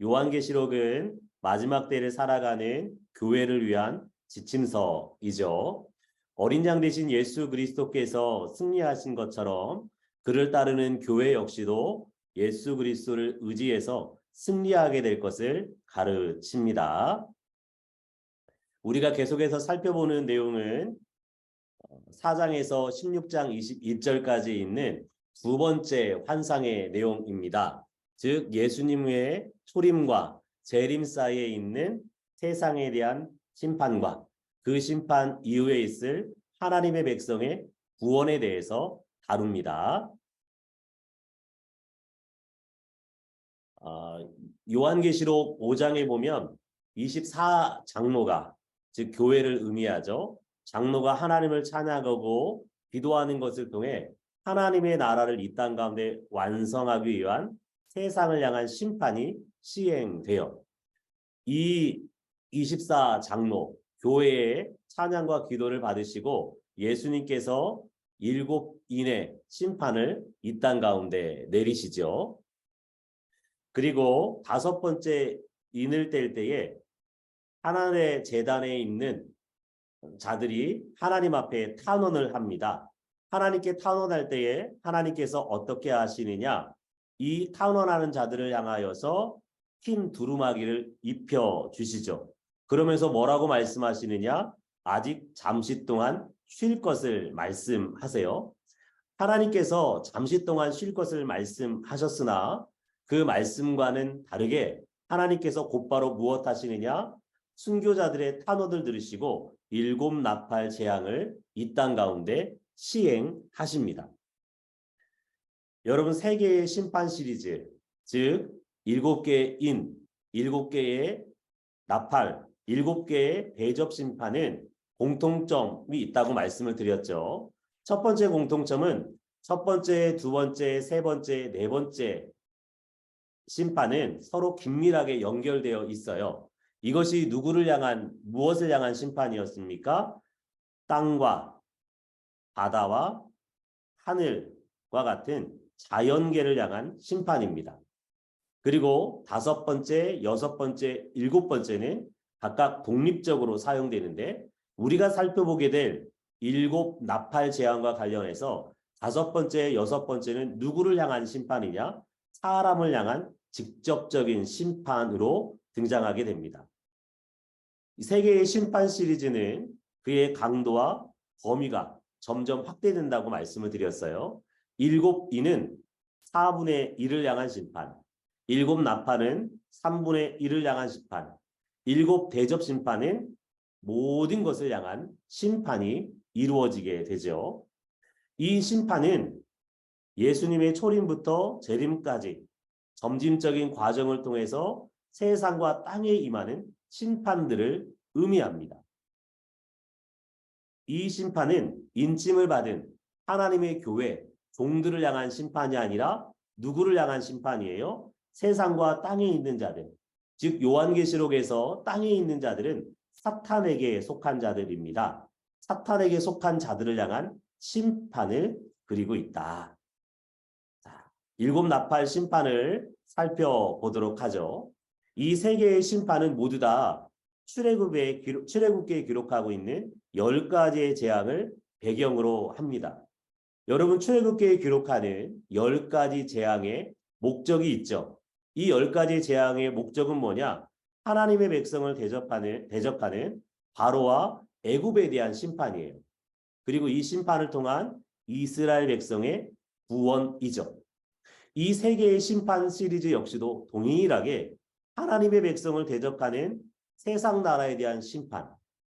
요한계시록은 마지막 때를 살아가는 교회를 위한 지침서이죠. 어린 양 되신 예수 그리스도께서 승리하신 것처럼 그를 따르는 교회 역시도 예수 그리스도를 의지해서 승리하게 될 것을 가르칩니다. 우리가 계속해서 살펴보는 내용은 4장에서 16장 21절까지 있는 두 번째 환상의 내용입니다. 즉 예수님의 초림과 재림 사이에 있는 세상에 대한 심판과 그 심판 이후에 있을 하나님의 백성의 구원에 대해서 다룹니다. 요한계시록 5장에 보면 24장로가 즉 교회를 의미하죠. 장로가 하나님을 찬양하고 기도하는 것을 통해 하나님의 나라를 이 땅 가운데 완성하기 위한 세상을 향한 심판이 시행되어 이 24장로 교회의 찬양과 기도를 받으시고 예수님께서 7인의 심판을 이 땅 가운데 내리시죠. 그리고 5번째 인을 뗄 때에 하나님의 제단에 있는 자들이 하나님 앞에 탄원을 합니다. 하나님께 탄원할 때에 하나님께서 어떻게 하시느냐? 이 탄원하는 자들을 향하여서 흰 두루마기를 입혀 주시죠. 그러면서 뭐라고 말씀하시느냐? 아직 잠시 동안 쉴 것을 말씀하세요. 하나님께서 잠시 동안 쉴 것을 말씀하셨으나 그 말씀과는 다르게 하나님께서 곧바로 무엇 하시느냐? 순교자들의 탄원을 들으시고 7 나팔 재앙을 이 땅 가운데 시행하십니다. 여러분 세계의 심판 시리즈 즉 7개의 인, 7개의 나팔, 7개의 대접 심판은 공통점이 있다고 말씀을 드렸죠. 첫 번째 공통점은 첫 번째, 두 번째, 세 번째, 네 번째 심판은 서로 긴밀하게 연결되어 있어요. 이것이 누구를 향한 무엇을 향한 심판이었습니까? 땅과 바다와 하늘과 같은 자연계를 향한 심판입니다. 그리고 5번째, 6번째, 7번째는 각각 독립적으로 사용되는데 우리가 살펴보게 될 7 나팔 재앙과 관련해서 5번째, 6번째는 누구를 향한 심판이냐? 사람을 향한 직접적인 심판으로 등장하게 됩니다. 이 세계의 심판 시리즈는 그의 강도와 범위가 점점 확대된다고 말씀을 드렸어요. 7인은 4분의 1을 향한 심판, 7 나팔은 3분의 1을 향한 심판, 7 대접 심판은 모든 것을 향한 심판이 이루어지게 되죠. 이 심판은 예수님의 초림부터 재림까지 점진적인 과정을 통해서 세상과 땅에 임하는 심판들을 의미합니다. 이 심판은 인침을 받은 하나님의 교회, 종들을 향한 심판이 아니라 누구를 향한 심판이에요? 세상과 땅에 있는 자들. 즉 요한계시록에서 땅에 있는 자들은 사탄에게 속한 자들입니다. 사탄에게 속한 자들을 향한 심판을 그리고 있다. 자, 7 나팔 심판을 살펴보도록 하죠. 이 세 개의 심판은 모두 다 출애굽기에 기록하고 있는 10가지의 재앙을 배경으로 합니다. 여러분 출애굽기에 기록하는 10가지 재앙의 목적이 있죠. 이 10가지 재앙의 목적은 뭐냐? 하나님의 백성을 대적하는 바로와 애굽에 대한 심판이에요. 그리고 이 심판을 통한 이스라엘 백성의 구원이죠. 이 세 개의 심판 시리즈 역시도 동일하게 하나님의 백성을 대적하는 세상 나라에 대한 심판,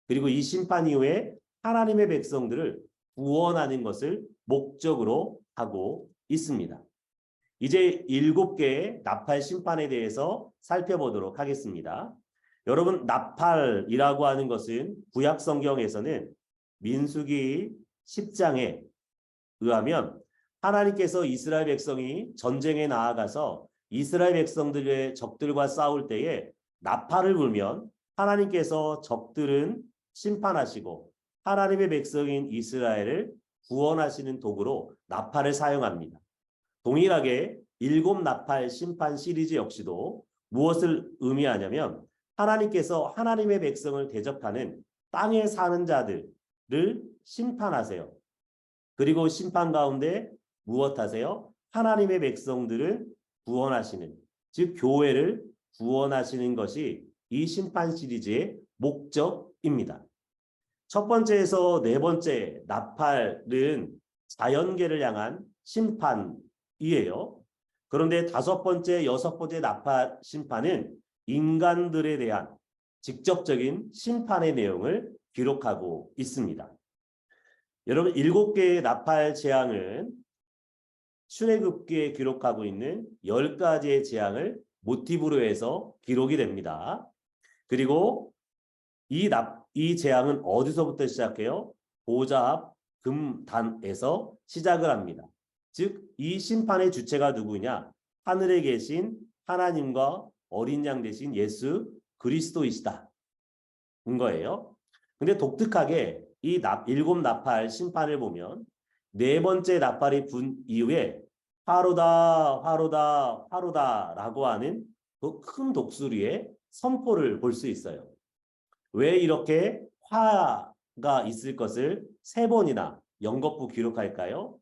그리고 이 심판 이후에 하나님의 백성들을 구원하는 것을 목적으로 하고 있습니다. 이제 7개의 나팔 심판에 대해서 살펴보도록 하겠습니다. 여러분 나팔이라고 하는 것은 구약 성경에서는 민수기 10장에 의하면 하나님께서 이스라엘 백성이 전쟁에 나아가서 이스라엘 백성들의 적들과 싸울 때에 나팔을 불면 하나님께서 적들은 심판하시고 하나님의 백성인 이스라엘을 구원하시는 도구로 나팔을 사용합니다. 동일하게 7 나팔 심판 시리즈 역시도 무엇을 의미하냐면 하나님께서 하나님의 백성을 대적하는 땅에 사는 자들을 심판하세요. 그리고 심판 가운데 무엇하세요? 하나님의 백성들을 구원하시는, 즉 교회를 구원하시는 것이 이 심판 시리즈의 목적입니다. 첫 번째에서 네 번째 나팔은 자연계를 향한 심판이에요. 그런데 다섯 번째, 여섯 번째 나팔 심판은 인간들에 대한 직접적인 심판의 내용을 기록하고 있습니다. 여러분, 7개의 나팔 재앙은 출애굽기에 기록하고 있는 10가지의 재앙을 모티브로 해서 기록이 됩니다. 그리고 이 재앙은 어디서부터 시작해요? 보좌 앞 금단에서 시작을 합니다. 즉, 이 심판의 주체가 누구냐? 하늘에 계신 하나님과 어린 양 대신 예수 그리스도이시다. 인 거예요. 근데 독특하게 이 7나팔 심판을 보면 네 번째 나팔이 분 이후에 화로다, 화로다, 화로다 라고 하는 그 큰 독수리의 선포를 볼 수 있어요. 왜 이렇게 화가 있을 것을 3번이나 연거푸 기록할까요?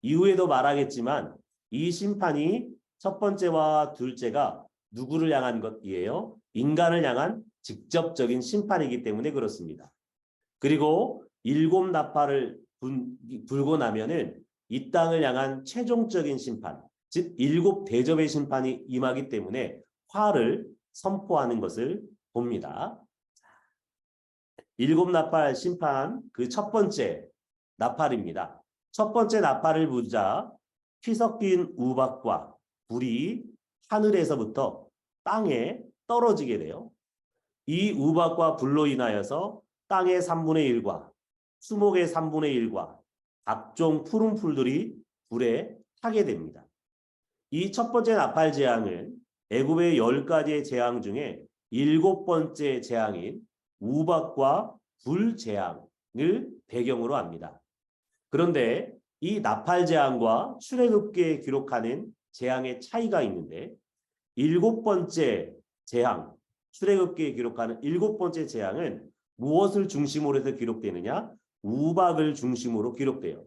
이후에도 말하겠지만 이 심판이 첫 번째와 둘째가 누구를 향한 것이에요? 인간을 향한 직접적인 심판이기 때문에 그렇습니다. 그리고 7나팔을 불고 나면은 이 땅을 향한 최종적인 심판, 즉 7대접의 심판이 임하기 때문에 화를 선포하는 것을 봅니다. 7나팔 심판 그 첫 번째 나팔입니다. 첫 번째 나팔을 부자 피 섞인 우박과 불이 하늘에서부터 땅에 떨어지게 돼요. 이 우박과 불로 인하여서 땅의 3분의 1과 수목의 3분의 1과 각종 푸른 풀들이 불에 타게 됩니다. 이 첫 번째 나팔 재앙은 애굽의 10가지의 재앙 중에 7번째 재앙인 우박과 불 재앙을 배경으로 합니다. 그런데 이 나팔 재앙과 출애굽기에 기록하는 재앙의 차이가 있는데 7번째 재앙, 출애굽기에 기록하는 7번째 재앙은 무엇을 중심으로 해서 기록되느냐? 우박을 중심으로 기록돼요.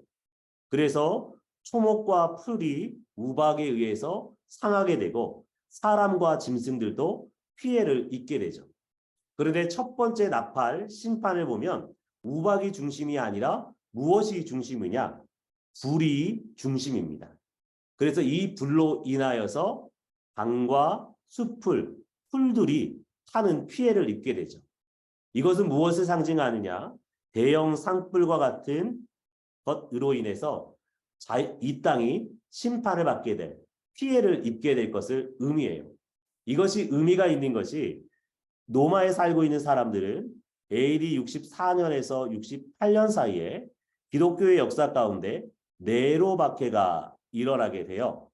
그래서 초목과 풀이 우박에 의해서 상하게 되고 사람과 짐승들도 피해를 입게 되죠. 그런데 첫 번째 나팔 심판을 보면 우박이 중심이 아니라 무엇이 중심이냐? 불이 중심입니다. 그래서 이 불로 인하여서 강과 숲을, 풀들이 타는 피해를 입게 되죠. 이것은 무엇을 상징하느냐? 대형 산불과 같은 것으로 인해서 이 땅이 심판을 받게 될, 피해를 입게 될 것을 의미해요. 이것이 의미가 있는 것이 로마에 살고 있는 사람들은 AD 64년에서 68년 사이에 기독교의 역사 가운데 네로 박해가 일어나게 돼요.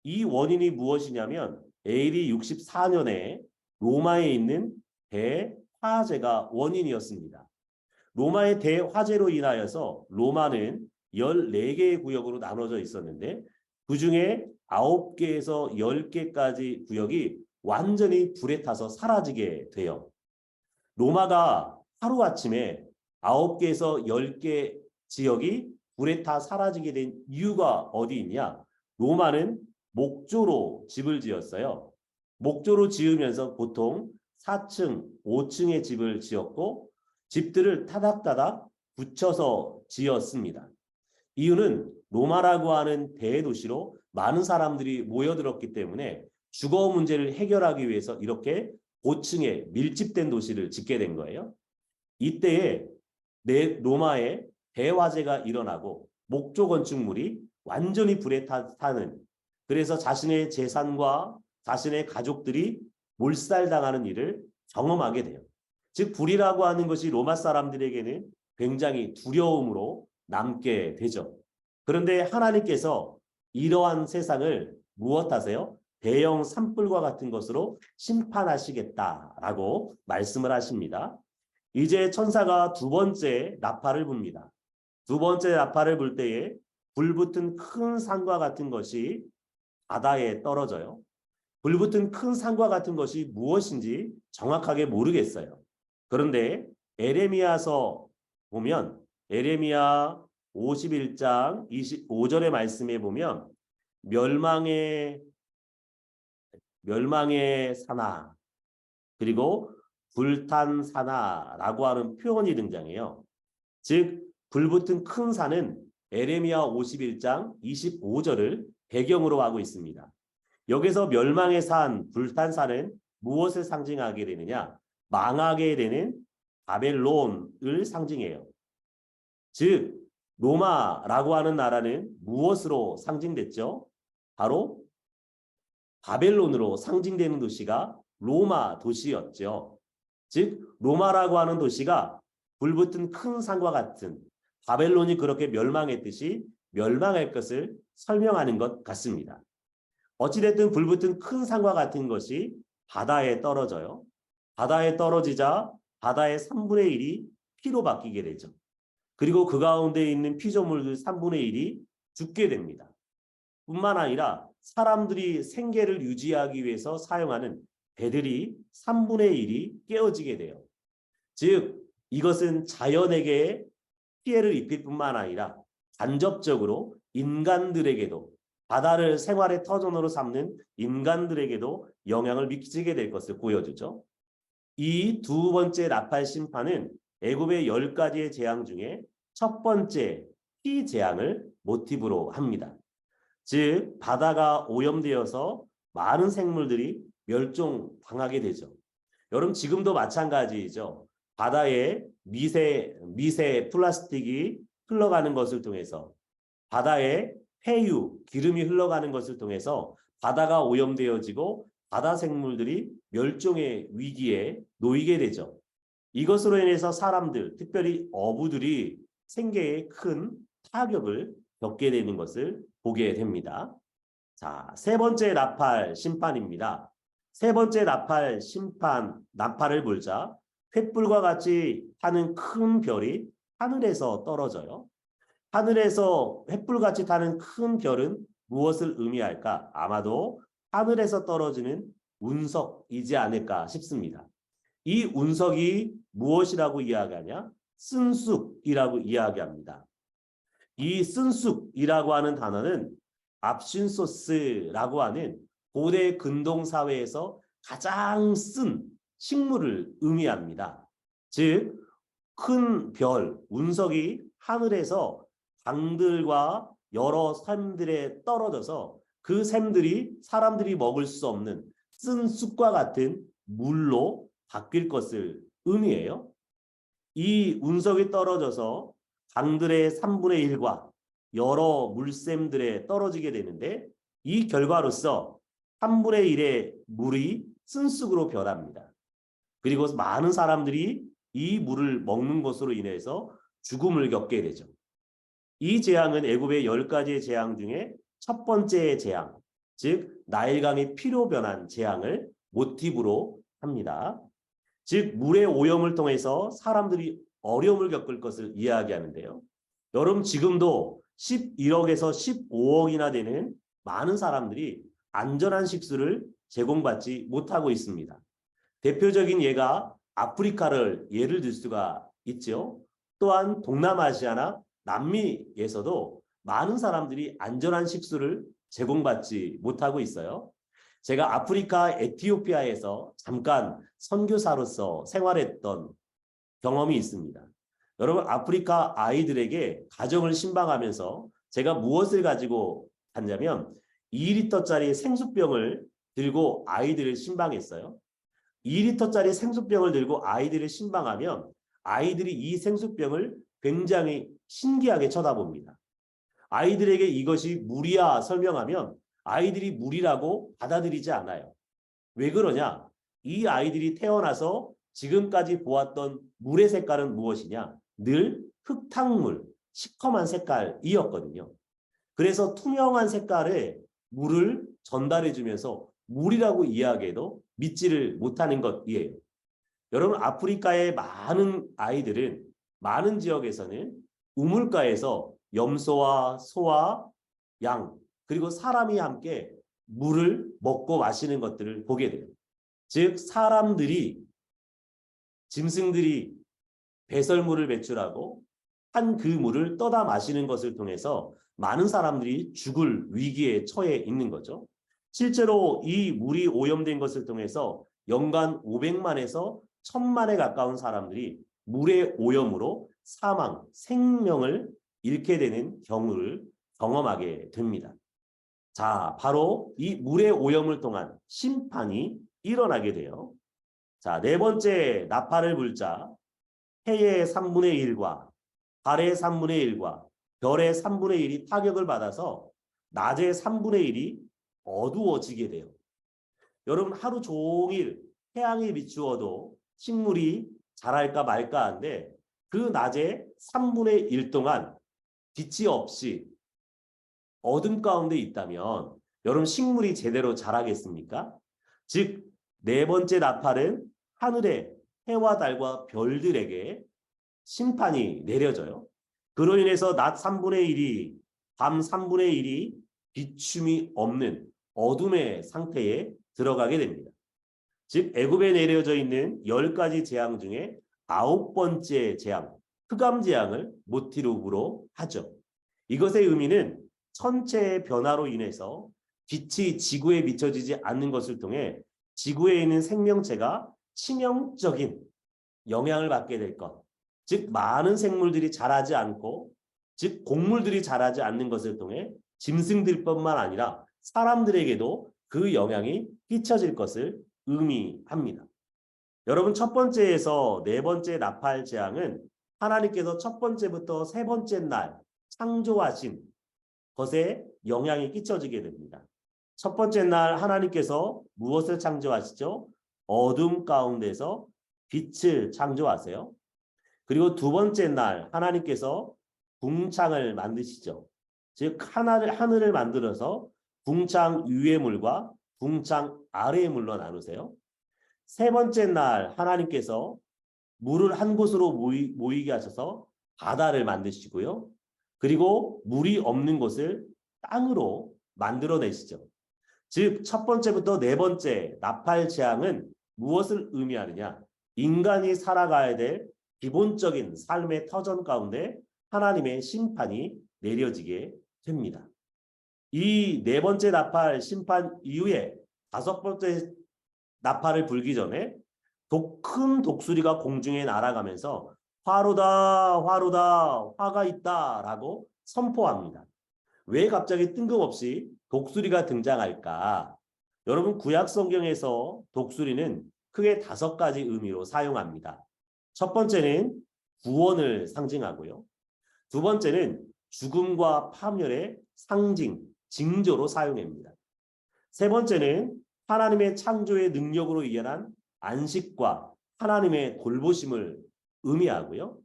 이 원인이 무엇이냐면 AD 64년에 로마에 있는 대화재가 원인이었습니다. 로마의 대화재로 인하여서 로마는 14개의 구역으로 나눠져 있었는데 그중에 9개에서 10개까지 구역이 완전히 불에 타서 사라지게 돼요. 로마가 하루아침에 9개에서 10개 지역이 불에 타 사라지게 된 이유가 어디 있냐? 로마는 목조로 집을 지었어요. 목조로 지으면서 보통 4층, 5층의 집을 지었고 집들을 타닥타닥 붙여서 지었습니다. 이유는 로마라고 하는 대도시로 많은 사람들이 모여들었기 때문에 주거 문제를 해결하기 위해서 이렇게 고층에 밀집된 도시를 짓게 된 거예요. 이때에 로마에 대화재가 일어나고 목조 건축물이 완전히 불에 타는, 그래서 자신의 재산과 자신의 가족들이 몰살당하는 일을 경험하게 돼요. 즉 불이라고 하는 것이 로마 사람들에게는 굉장히 두려움으로 남게 되죠. 그런데 하나님께서 이러한 세상을 무엇하세요? 대형 산불과 같은 것으로 심판하시겠다라고 말씀을 하십니다. 이제 천사가 두 번째 나팔을 붑니다. 두 번째 나팔을 불 때에 불붙은 큰 산과 같은 것이 바다에 떨어져요. 불붙은 큰 산과 같은 것이 무엇인지 정확하게 모르겠어요. 그런데 에레미야서 보면 에레미야 51장 25절의 말씀에 보면 멸망의 산하 그리고 불탄 산하라고 하는 표현이 등장해요. 즉 불붙은 큰 산은 에레미야 51장 25절을 배경으로 하고 있습니다. 여기서 멸망의 산, 불탄 산은 무엇을 상징하게 되느냐? 망하게 되는 바벨론을 상징해요. 즉 로마라고 하는 나라는 무엇으로 상징됐죠? 바로 바벨론으로 상징되는 도시가 로마 도시였죠. 즉 로마라고 하는 도시가 불붙은 큰 산과 같은 바벨론이 그렇게 멸망했듯이 멸망할 것을 설명하는 것 같습니다. 어찌됐든 불붙은 큰 산과 같은 것이 바다에 떨어져요. 바다에 떨어지자 바다의 3분의 1이 피로 바뀌게 되죠. 그리고 그 가운데 있는 피조물들 3분의 1이 죽게 됩니다. 뿐만 아니라 사람들이 생계를 유지하기 위해서 사용하는 배들이 3분의 1이 깨어지게 돼요. 즉 이것은 자연에게 피해를 입힐 뿐만 아니라 간접적으로 인간들에게도 바다를 생활의 터전으로 삼는 인간들에게도 영향을 미치게 될 것을 보여주죠. 이 두 번째 나팔 심판은 애굽의 10가지의 재앙 중에 첫 번째 피 재앙을 모티브로 합니다. 즉 바다가 오염되어서 많은 생물들이 멸종당하게 되죠. 여러분 지금도 마찬가지이죠. 바다에 미세 플라스틱이 흘러가는 것을 통해서 바다에 폐유, 기름이 흘러가는 것을 통해서 바다가 오염되어지고 바다 생물들이 멸종의 위기에 놓이게 되죠. 이것으로 인해서 사람들, 특별히 어부들이 생계에 큰 타격을 겪게 되는 것을 보게 됩니다. 자, 세 번째 나팔 심판입니다. 세 번째 나팔 심판, 나팔을 불자 횃불과 같이 타는 큰 별이 하늘에서 떨어져요. 하늘에서 횃불같이 타는 큰 별은 무엇을 의미할까? 아마도 하늘에서 떨어지는 운석이지 않을까 싶습니다. 이 운석이 무엇이라고 이야기하냐? 쓴쑥이라고 이야기합니다. 이 쓴쑥이라고 하는 단어는 압신소스라고 하는 고대 근동사회에서 가장 쓴 식물을 의미합니다. 즉, 큰 별, 운석이 하늘에서 강들과 여러 샘들에 떨어져서 그 샘들이 사람들이 먹을 수 없는 쓴 쑥과 같은 물로 바뀔 것을 의미해요. 이 운석이 떨어져서 강들의 3분의 1과 여러 물샘들에 떨어지게 되는데 이 결과로서 3분의 1의 물이 쓴쑥으로 변합니다. 그리고 많은 사람들이 이 물을 먹는 것으로 인해서 죽음을 겪게 되죠. 이 재앙은 애굽의 10가지의 재앙 중에 첫 번째 재앙, 즉 나일강의 피로 변한 재앙을 모티브로 합니다. 즉 물의 오염을 통해서 사람들이 어려움을 겪을 것을 이야기하는데요. 여러분 지금도 11억에서 15억이나 되는 많은 사람들이 안전한 식수를 제공받지 못하고 있습니다. 대표적인 예가 아프리카를 예를 들 수가 있죠. 또한 동남아시아나 남미에서도 많은 사람들이 안전한 식수를 제공받지 못하고 있어요. 제가 아프리카 에티오피아에서 잠깐 선교사로서 생활했던 경험이 있습니다. 여러분 아프리카 아이들에게 가정을 신방하면서 제가 무엇을 가지고 갔냐면 2리터짜리 생수병을 들고 아이들을 신방했어요. 2리터짜리 생수병을 들고 아이들을 신방하면 아이들이 이 생수병을 굉장히 신기하게 쳐다봅니다. 아이들에게 이것이 물이야 설명하면 아이들이 물이라고 받아들이지 않아요. 왜 그러냐? 이 아이들이 태어나서 지금까지 보았던 물의 색깔은 무엇이냐? 늘 흙탕물, 시커먼 색깔이었거든요. 그래서 투명한 색깔의 물을 전달해주면서 물이라고 이야기해도 믿지를 못하는 것이에요. 여러분 아프리카의 많은 아이들은 많은 지역에서는 우물가에서 염소와 소와 양 그리고 사람이 함께 물을 먹고 마시는 것들을 보게 돼요. 즉 사람들이 짐승들이 배설물을 배출하고 한 그 물을 떠다 마시는 것을 통해서 많은 사람들이 죽을 위기에 처해 있는 거죠. 실제로 이 물이 오염된 것을 통해서 연간 500만에서 1000만에 가까운 사람들이 물의 오염으로 사망, 생명을 잃게 되는 경우를 경험하게 됩니다. 자, 바로 이 물의 오염을 통한 심판이 일어나게 돼요. 자, 네 번째 나팔을 불자 해의 3분의 1과 달의 3분의 1과 별의 3분의 1이 타격을 받아서 낮의 3분의 1이 어두워지게 돼요. 여러분 하루 종일 태양이 비추어도 식물이 자랄까 말까 한데 그 낮에 3분의 1 동안 빛이 없이 어둠 가운데 있다면 여러분 식물이 제대로 자라겠습니까? 즉 네 번째 나팔은 하늘의 해와 달과 별들에게 심판이 내려져요. 그로 인해서 낮 3분의 1이 밤 3분의 1이 비춤이 없는 어둠의 상태에 들어가게 됩니다. 즉 애굽에 내려져 있는 10가지 재앙 중에 9번째 재앙, 흑암 재앙을 모티브로 하죠. 이것의 의미는 천체의 변화로 인해서 빛이 지구에 비춰지지 않는 것을 통해 지구에 있는 생명체가 치명적인 영향을 받게 될 것. 즉 많은 생물들이 자라지 않고 즉 곡물들이 자라지 않는 것을 통해 짐승들뿐만 아니라 사람들에게도 그 영향이 끼쳐질 것을 의미합니다. 여러분 첫 번째에서 네 번째 나팔 재앙은 하나님께서 첫 번째부터 세 번째 날 창조하신 것에 영향이 끼쳐지게 됩니다. 첫 번째 날 하나님께서 무엇을 창조하시죠? 어둠 가운데서 빛을 창조하세요. 그리고 두 번째 날 하나님께서 궁창을 만드시죠. 즉 하늘을 만들어서 궁창 위의 물과 궁창 아래의 물로 나누세요. 세 번째 날 하나님께서 물을 한 곳으로 모이게 하셔서 바다를 만드시고요. 그리고 물이 없는 곳을 땅으로 만들어내시죠. 즉 첫 번째부터 네 번째 나팔 재앙은 무엇을 의미하느냐? 인간이 살아가야 될 기본적인 삶의 터전 가운데 하나님의 심판이 내려지게 됩니다. 이 네 번째 나팔 심판 이후에 다섯 번째 나팔을 불기 전에 큰 독수리가 공중에 날아가면서 화로다 화로다 화가 있다 라고 선포합니다. 왜 갑자기 뜬금없이 독수리가 등장할까? 여러분 구약 성경에서 독수리는 크게 5가지 의미로 사용합니다. 첫 번째는 구원을 상징하고요. 두 번째는 죽음과 파멸의 상징, 징조로 사용합니다. 세 번째는 하나님의 창조의 능력으로 이어난 안식과 하나님의 돌보심을 의미하고요.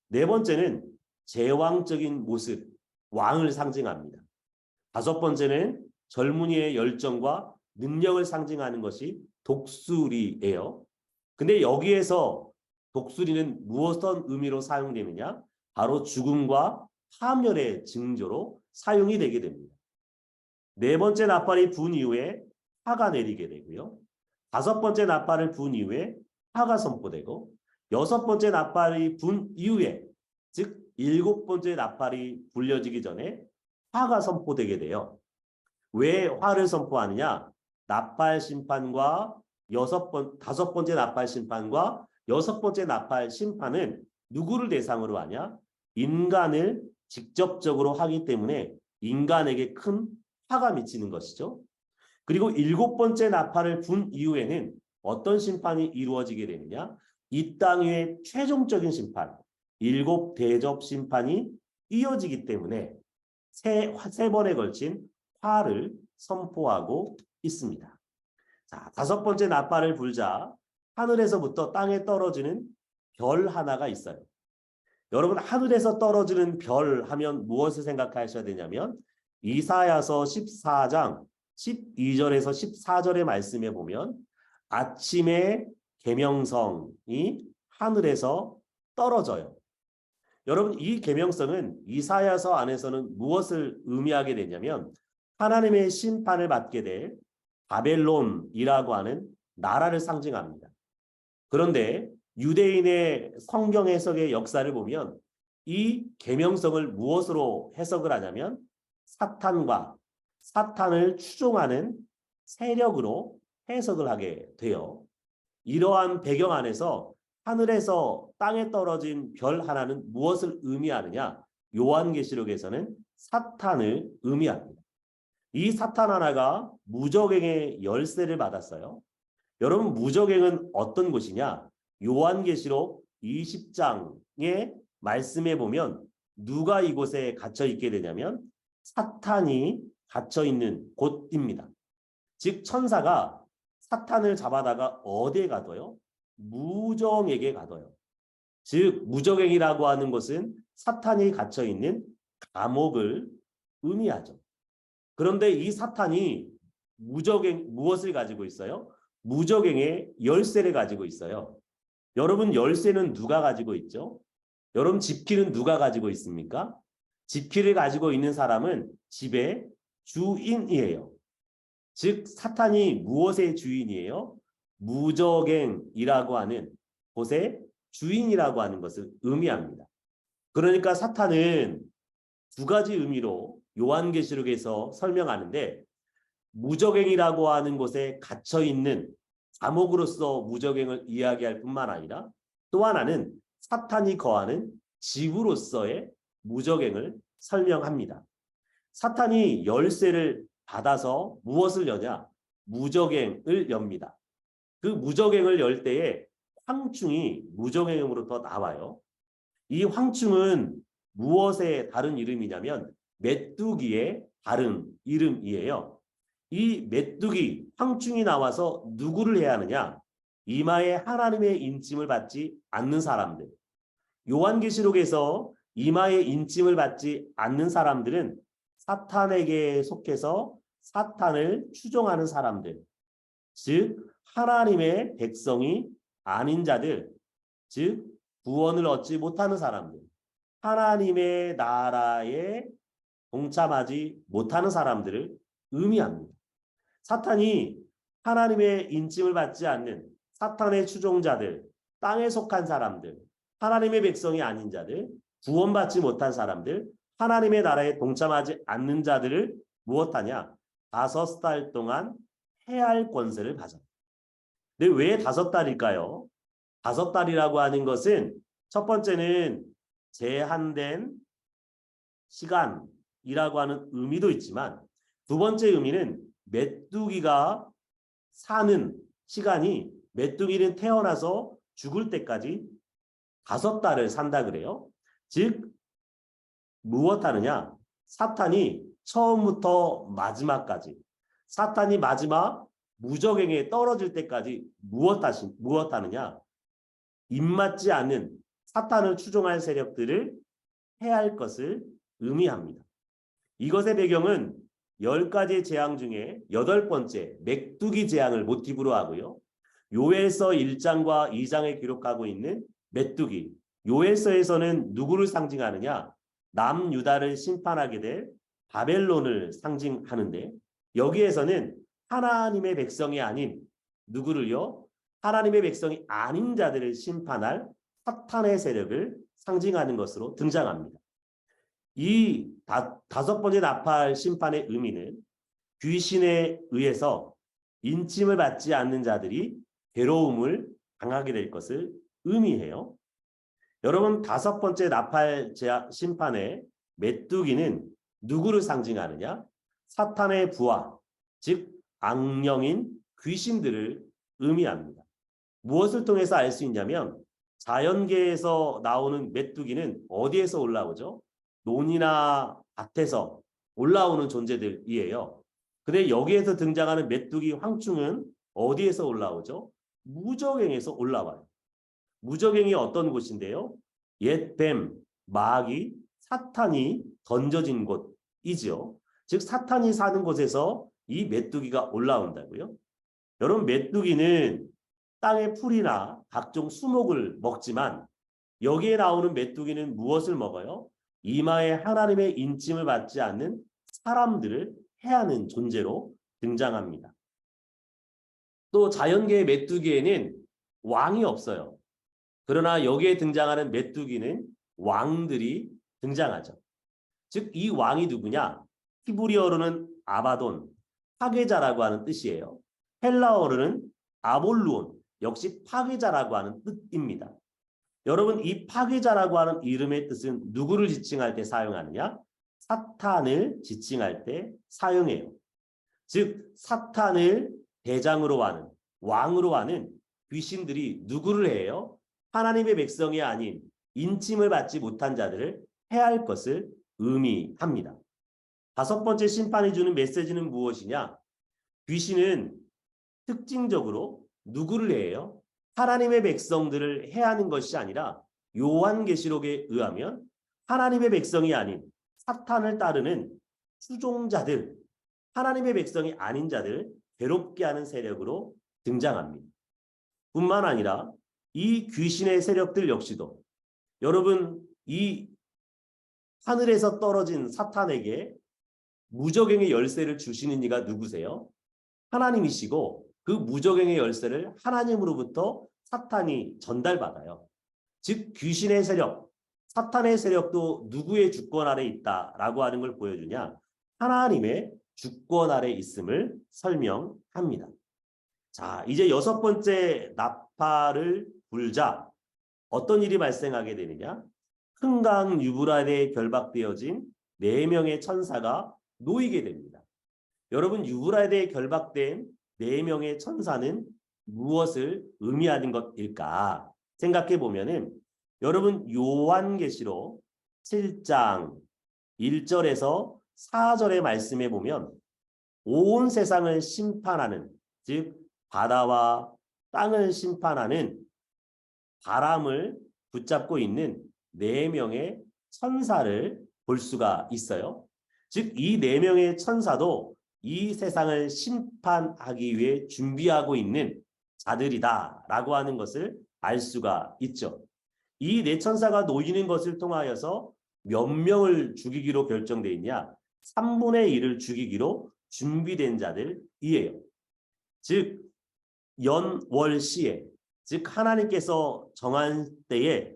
네 번째는 제왕적인 모습, 왕을 상징합니다. 다섯 번째는 젊은이의 열정과 능력을 상징하는 것이 독수리예요. 근데 여기에서 독수리는 무엇을 의미로 사용되느냐? 바로 죽음과 파멸의 징조로 사용이 되게 됩니다. 네 번째 나팔이 분 이후에 화가 내리게 되고요. 다섯 번째 나팔을 분 이후에 화가 선포되고 여섯 번째 나팔이 분 이후에 즉 일곱 번째 나팔이 불려지기 전에 화가 선포되게 돼요. 왜 화를 선포하느냐? 나팔 심판과 다섯 번째 나팔 심판과 여섯 번째 나팔 심판은 누구를 대상으로 하냐? 인간을 직접적으로 하기 때문에 인간에게 큰 화가 미치는 것이죠. 그리고 일곱 번째 나팔을 분 이후에는 어떤 심판이 이루어지게 되느냐? 이 땅 위의 최종적인 심판, 일곱 대접 심판이 이어지기 때문에 세 번에 걸친 화를 선포하고 있습니다. 자, 다섯 번째 나팔을 불자 하늘에서부터 땅에 떨어지는 별 하나가 있어요. 여러분 하늘에서 떨어지는 별 하면 무엇을 생각하셔야 되냐면 이사야서 14장 12절에서 14절의 말씀에 보면 아침의 계명성이 하늘에서 떨어져요. 여러분 이 계명성은 이사야서 안에서는 무엇을 의미하게 되냐면 하나님의 심판을 받게 될 바벨론이라고 하는 나라를 상징합니다. 그런데 유대인의 성경 해석의 역사를 보면 이 계명성을 무엇으로 해석을 하냐면 사탄과 사탄을 추종하는 세력으로 해석을 하게 돼요. 이러한 배경 안에서 하늘에서 땅에 떨어진 별 하나는 무엇을 의미하느냐? 요한계시록에서는 사탄을 의미합니다. 이 사탄 하나가 무저갱의 열쇠를 받았어요. 여러분, 무저갱은 어떤 곳이냐? 요한계시록 20장의 말씀에 보면 누가 이곳에 갇혀 있게 되냐면 사탄이 갇혀 있는 곳입니다. 즉 천사가 사탄을 잡아다가 어디에 가둬요? 무저갱에게 가둬요. 즉 무저갱이라고 하는 것은 사탄이 갇혀 있는 감옥을 의미하죠. 그런데 이 사탄이 무엇을 가지고 있어요? 무저갱의 열쇠를 가지고 있어요. 여러분, 열쇠는 누가 가지고 있죠? 여러분, 집키는 누가 가지고 있습니까? 집키를 가지고 있는 사람은 집의 주인이에요. 즉 사탄이 무엇의 주인이에요? 무저갱이라고 하는 곳의 주인이라고 하는 것을 의미합니다. 그러니까 사탄은 두 가지 의미로 요한계시록에서 설명하는데, 무저갱이라고 하는 곳에 갇혀 있는 감옥으로서 무저갱을 이야기할 뿐만 아니라 또 하나는 사탄이 거하는 집으로서의 무저갱을 설명합니다. 사탄이 열쇠를 받아서 무엇을 여냐? 무저갱을 엽니다. 그 무저갱을 열 때에 황충이 무저갱으로부터 나와요. 이 황충은 무엇의 다른 이름이냐면 메뚜기의 다른 이름이에요. 이 메뚜기, 황충이 나와서 누구를 해야 하느냐? 이마에 하나님의 인침을 받지 않는 사람들. 요한계시록에서 이마에 인침을 받지 않는 사람들은 사탄에게 속해서 사탄을 추종하는 사람들, 즉 하나님의 백성이 아닌 자들, 즉 구원을 얻지 못하는 사람들, 하나님의 나라에 동참하지 못하는 사람들을 의미합니다. 사탄이 하나님의 인침을 받지 않는 사탄의 추종자들, 땅에 속한 사람들, 하나님의 백성이 아닌 자들, 구원받지 못한 사람들, 하나님의 나라에 동참하지 않는 자들을 무엇하냐? 5달 동안 해할 권세를 가져. 근데 왜 5달일까요? 5달이라고 하는 것은 첫 번째는 제한된 시간이라고 하는 의미도 있지만, 두 번째 의미는 메뚜기가 사는 시간이, 메뚜기는 태어나서 죽을 때까지 5달을 산다 그래요. 즉 무엇 하느냐? 사탄이 처음부터 마지막까지, 사탄이 마지막 무저갱에 떨어질 때까지 무엇 하느냐? 입맞지 않는 사탄을 추종할 세력들을 해할 것을 의미합니다. 이것의 배경은 10가지 재앙 중에 8번째 메뚜기 재앙을 모티브로 하고요. 요엘서 1장과 2장에 기록하고 있는 메뚜기, 요엘서에서는 누구를 상징하느냐? 남유다를 심판하게 될 바벨론을 상징하는데, 여기에서는 하나님의 백성이 아닌 누구를요? 하나님의 백성이 아닌 자들을 심판할 사탄의 세력을 상징하는 것으로 등장합니다. 이 5번째 나팔 심판의 의미는 귀신에 의해서 인침을 받지 않는 자들이 괴로움을 당하게 될 것을 의미해요. 여러분, 5번째 나팔 심판의 메뚜기는 누구를 상징하느냐? 사탄의 부하, 즉 악령인 귀신들을 의미합니다. 무엇을 통해서 알 수 있냐면 자연계에서 나오는 메뚜기는 어디에서 올라오죠? 논이나 밭에서 올라오는 존재들이에요. 근데 여기에서 등장하는 메뚜기 황충은 어디에서 올라오죠? 무저갱에서 올라와요. 무저갱이 어떤 곳인데요? 옛 뱀, 마귀, 사탄이 던져진 곳이지요. 즉 사탄이 사는 곳에서 이 메뚜기가 올라온다고요. 여러분, 메뚜기는 땅의 풀이나 각종 수목을 먹지만 여기에 나오는 메뚜기는 무엇을 먹어요? 이마에 하나님의 인침을 받지 않는 사람들을 해하는 존재로 등장합니다. 또 자연계의 메뚜기에는 왕이 없어요. 그러나 여기에 등장하는 메뚜기는 왕들이 등장하죠. 즉 이 왕이 누구냐? 히브리어로는 아바돈, 파괴자라고 하는 뜻이에요. 헬라어로는 아볼루온, 역시 파괴자라고 하는 뜻입니다. 여러분 이 파괴자라고 하는 이름의 뜻은 누구를 지칭할 때 사용하느냐? 사탄을 지칭할 때 사용해요. 즉 사탄을 대장으로 하는 왕으로 하는 귀신들이 누구를 해요? 하나님의 백성이 아닌 인침을 받지 못한 자들을 해할 것을 의미합니다. 다섯 번째 심판이 주는 메시지는 무엇이냐? 귀신은 특징적으로 누구를 해요? 하나님의 백성들을 해하는 것이 아니라 요한계시록에 의하면 하나님의 백성이 아닌 사탄을 따르는 추종자들, 하나님의 백성이 아닌 자들을 괴롭게 하는 세력으로 등장합니다. 뿐만 아니라 이 귀신의 세력들 역시도 여러분 이 하늘에서 떨어진 사탄에게 무적행의 열쇠를 주시는 이가 누구세요? 하나님이시고 그 무적행의 열쇠를 하나님으로부터 사탄이 전달받아요. 즉 귀신의 세력, 사탄의 세력도 누구의 주권 아래 있다라고 하는 걸 보여주냐? 하나님의 주권 아래 있음을 설명합니다. 자, 이제 여섯 번째 나팔을 불자 어떤 일이 발생하게 되느냐? 흥강 유브라데에 결박되어진 4명의 천사가 놓이게 됩니다. 여러분 유브라데에 결박된 4명의 천사는 무엇을 의미하는 것일까? 생각해 보면은 여러분 요한계시록 7장 1절에서 4절의 말씀에 보면 온 세상을 심판하는 즉 바다와 땅을 심판하는 바람을 붙잡고 있는 4명의 천사를 볼 수가 있어요. 즉 이 4명의 천사도 이 세상을 심판하기 위해 준비하고 있는 자들이다라고 하는 것을 알 수가 있죠. 이 4천사가 놓이는 것을 통하여서 몇 명을 죽이기로 결정되어 있냐? 3분의 1을 죽이기로 준비된 자들이에요. 즉 연월시에 즉 하나님께서 정한 때에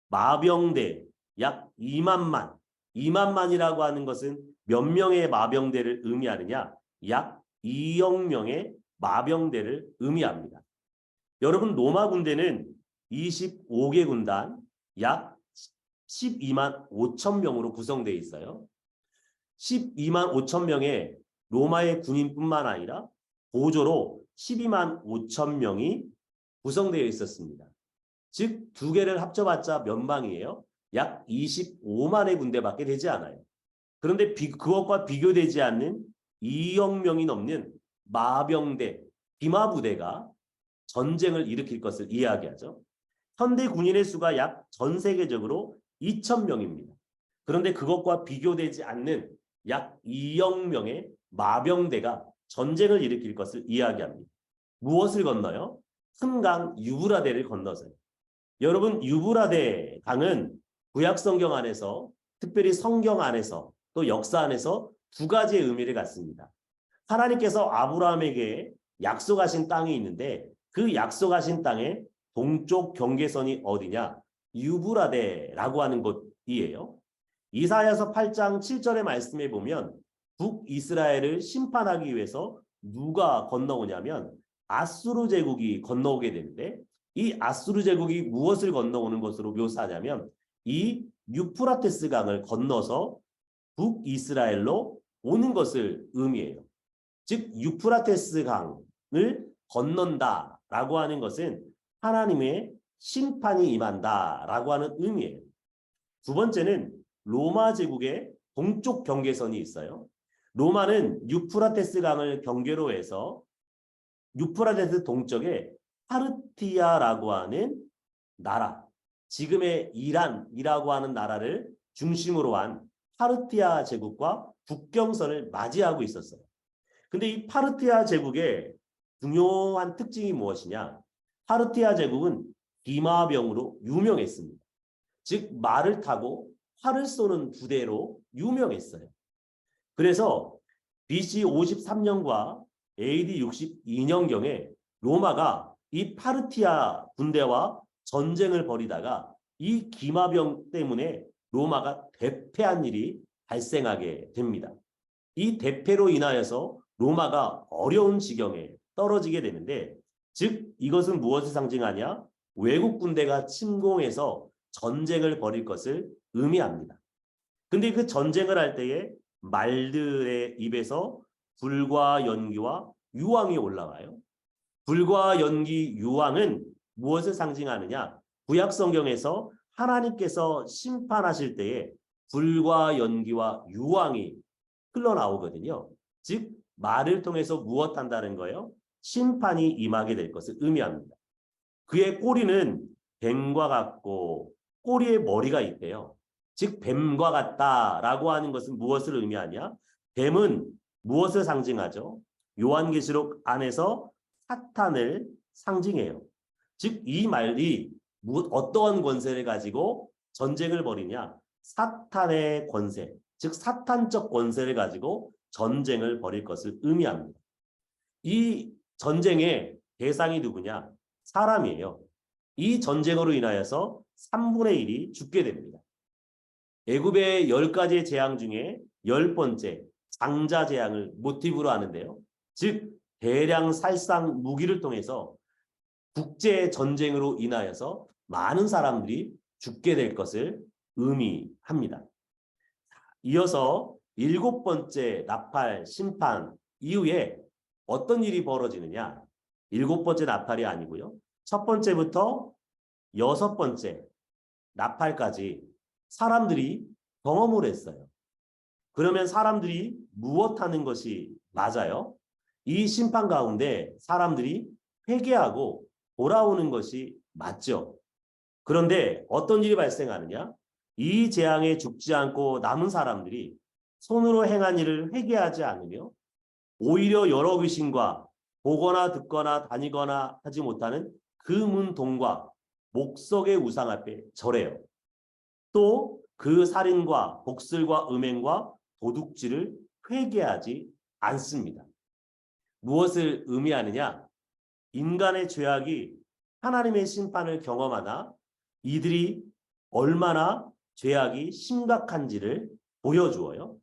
마병대 약 2만만 2만만이라고 하는 것은 몇 명의 마병대를 의미하느냐? 약 2억 명의 마병대를 의미합니다. 여러분 로마 군대는 25개 군단 약 12만 5천 명으로 구성되어 있어요. 12만 5천 명의 로마의 군인뿐만 아니라 보조로 12만 5천 명이 구성되어 있었습니다. 즉 두 개를 합쳐봤자 몇 망이에요? 약 25만의 군대밖에 되지 않아요. 그런데 그것과 비교되지 않는 2억 명이 넘는 마병대, 비마부대가 전쟁을 일으킬 것을 이야기하죠. 현대 군인의 수가 약 전 세계적으로 2,000명입니다. 그런데 그것과 비교되지 않는 약 2억 명의 마병대가 전쟁을 일으킬 것을 이야기합니다. 무엇을 건너요? 큰 강 유브라데를 건너서요. 여러분 유브라데 강은 구약 성경 안에서 특별히 성경 안에서 또 역사 안에서 두 가지의 의미를 갖습니다. 하나님께서 아브라함에게 약속하신 땅이 있는데 그 약속하신 땅의 동쪽 경계선이 어디냐? 유브라데라고 하는 곳이에요. 이사야서 8장 7절의 말씀에 보면 북이스라엘을 심판하기 위해서 누가 건너오냐면 아수르 제국이 건너오게 되는데 이 아수르 제국이 무엇을 건너오는 것으로 묘사하냐면 이 유프라테스 강을 건너서 북이스라엘로 오는 것을 의미해요. 즉 유프라테스 강을 건넌다라고 하는 것은 하나님의 심판이 임한다라고 하는 의미예요. 두 번째는 로마 제국의 동쪽 경계선이 있어요. 로마는 유프라테스 강을 경계로 해서 유프라테스 동쪽에 파르티아라고 하는 나라, 지금의 이란이라고 하는 나라를 중심으로 한 파르티아 제국과 국경선을 맞이하고 있었어요. 근데 이 파르티아 제국의 중요한 특징이 무엇이냐? 파르티아 제국은 비마병으로 유명했습니다. 즉 말을 타고 활을 쏘는 부대로 유명했어요. 그래서 BC 53년과 AD 62년경에 로마가 이 파르티아 군대와 전쟁을 벌이다가 이 기마병 때문에 로마가 대패한 일이 발생하게 됩니다. 이 대패로 인하여서 로마가 어려운 지경에 떨어지게 되는데, 즉 이것은 무엇을 상징하냐? 외국 군대가 침공해서 전쟁을 벌일 것을 의미합니다. 근데 그 전쟁을 할 때에 말들의 입에서 불과 연기와 유황이 올라와요. 불과 연기, 유황은 무엇을 상징하느냐? 구약 성경에서 하나님께서 심판하실 때에 불과 연기와 유황이 흘러나오거든요. 즉 말을 통해서 무엇한다는 거예요? 심판이 임하게 될 것을 의미합니다. 그의 꼬리는 뱀과 같고 꼬리에 머리가 있대요. 즉 뱀과 같다라고 하는 것은 무엇을 의미하냐? 뱀은 무엇을 상징하죠? 요한계시록 안에서 사탄을 상징해요. 즉 이 말이 어떠한 권세를 가지고 전쟁을 벌이냐? 사탄의 권세, 즉 사탄적 권세를 가지고 전쟁을 벌일 것을 의미합니다. 이 전쟁의 대상이 누구냐? 사람이에요. 이 전쟁으로 인하여서 3분의 1이 죽게 됩니다. 애굽의 10가지의 재앙 중에 10번째 장자 재앙을 모티브로 하는데요. 즉 대량 살상 무기를 통해서 국제 전쟁으로 인하여서 많은 사람들이 죽게 될 것을 의미합니다. 이어서 7번째 나팔 심판 이후에 어떤 일이 벌어지느냐? 7번째 나팔이 아니고요. 첫 번째부터 6번째 나팔까지 사람들이 경험을 했어요. 그러면 사람들이 무엇하는 것이 맞아요? 이 심판 가운데 사람들이 회개하고 돌아오는 것이 맞죠. 그런데 어떤 일이 발생하느냐? 이 재앙에 죽지 않고 남은 사람들이 손으로 행한 일을 회개하지 않으며 오히려 여러 귀신과 보거나 듣거나 다니거나 하지 못하는 금은동과 목석의 우상 앞에 절해요. 또 그 살인과 복슬과 음행과 도둑질을 회개하지 않습니다. 무엇을 의미하느냐? 인간의 죄악이 하나님의 심판을 경험하나 이들이 얼마나 죄악이 심각한지를 보여주어요.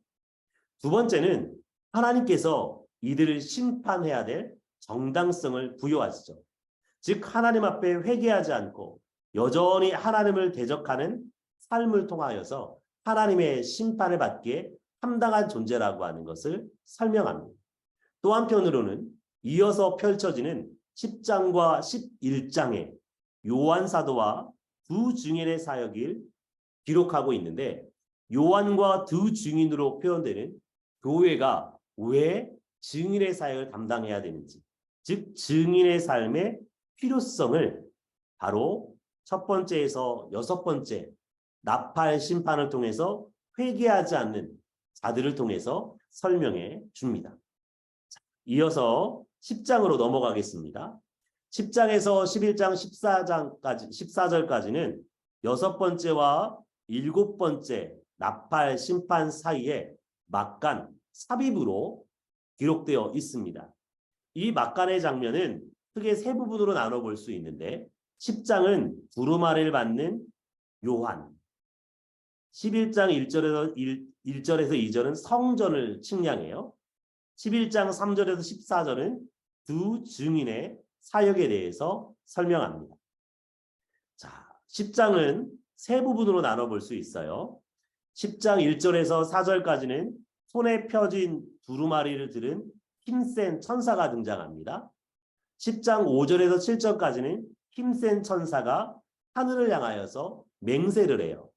두 번째는 하나님께서 이들을 심판해야 될 정당성을 부여하시죠. 즉 하나님 앞에 회개하지 않고 여전히 하나님을 대적하는 삶을 통하여서 하나님의 심판을 받기에 합당한 존재라고 하는 것을 설명합니다. 또 한편으로는 이어서 펼쳐지는 10장과 11장에 요한 사도와 두 증인의 사역을 기록하고 있는데, 요한과 두 증인으로 표현되는 교회가 왜 증인의 사역을 담당해야 되는지, 즉 증인의 삶의 필요성을 바로 첫 번째에서 6번째 나팔 심판을 통해서 회개하지 않는 자들을 통해서 설명해 줍니다. 이어서 10장으로 넘어가겠습니다. 10장에서 11장 14절까지는 6번째와 7번째 나팔 심판 사이에 막간 삽입으로 기록되어 있습니다. 이 막간의 장면은 크게 세 부분으로 나눠볼 수 있는데, 10장은 두루마리를 받는 요한, 11장 1절에서 2절은 성전을 측량해요. 11장 3절에서 14절은 두 증인의 사역에 대해서 설명합니다. 자, 10장은 세 부분으로 나눠볼 수 있어요. 10장 1절에서 4절까지는 손에 펴진 두루마리를 들은 힘센 천사가 등장합니다. 10장 5절에서 7절까지는 힘센 천사가 하늘을 향하여서 맹세를 해요.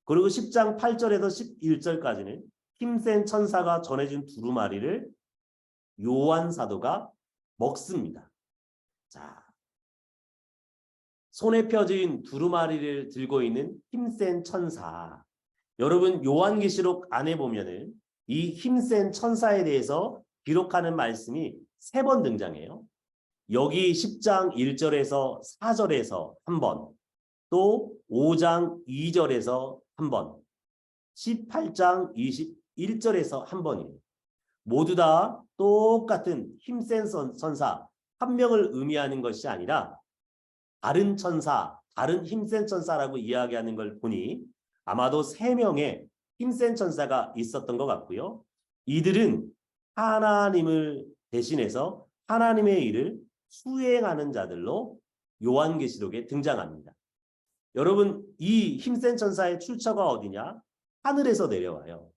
그리고 10장 8절에서 11절까지는 힘센 천사가 전해준 두루마리를 요한 사도가 먹습니다. 자, 손에 펴진 두루마리를 들고 있는 힘센 천사. 여러분 요한계시록 안에 보면은 이 힘센 천사에 대해서 기록하는 말씀이 3번 등장해요. 여기 10장 1절에서 4절에서 한 번, 또 5장 2절에서 한 번, 18장 21절에서 한 번이에요. 모두 다 똑같은 힘센 천사 한 명을 의미하는 것이 아니라 다른 천사, 다른 힘센 천사라고 이야기하는 걸 보니 아마도 3명의 힘센 천사가 있었던 것 같고요. 이들은 하나님을 대신해서 하나님의 일을 수행하는 자들로 요한계시록에 등장합니다. 여러분, 이 힘센 천사의 출처가 어디냐? 하늘에서 내려와요.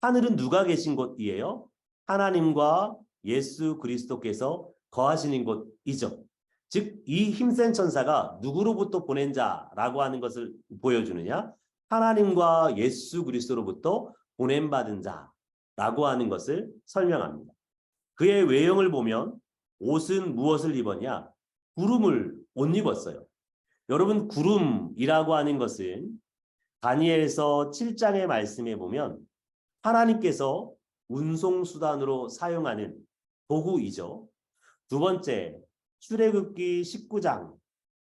하늘은 누가 계신 곳이에요? 하나님과 예수 그리스도께서 거하시는 곳이죠. 즉, 이 힘센 천사가 누구로부터 보낸 자라고 하는 것을 보여주느냐? 하나님과 예수 그리스도로부터 보냄받은 자라고 하는 것을 설명합니다. 그의 외형을 보면 옷은 무엇을 입었냐? 구름을 옷 입었어요. 여러분, 구름이라고 하는 것은 다니엘서 7장의 말씀에 보면 하나님께서 운송수단으로 사용하는 도구이죠. 두 번째, 출애굽기 19장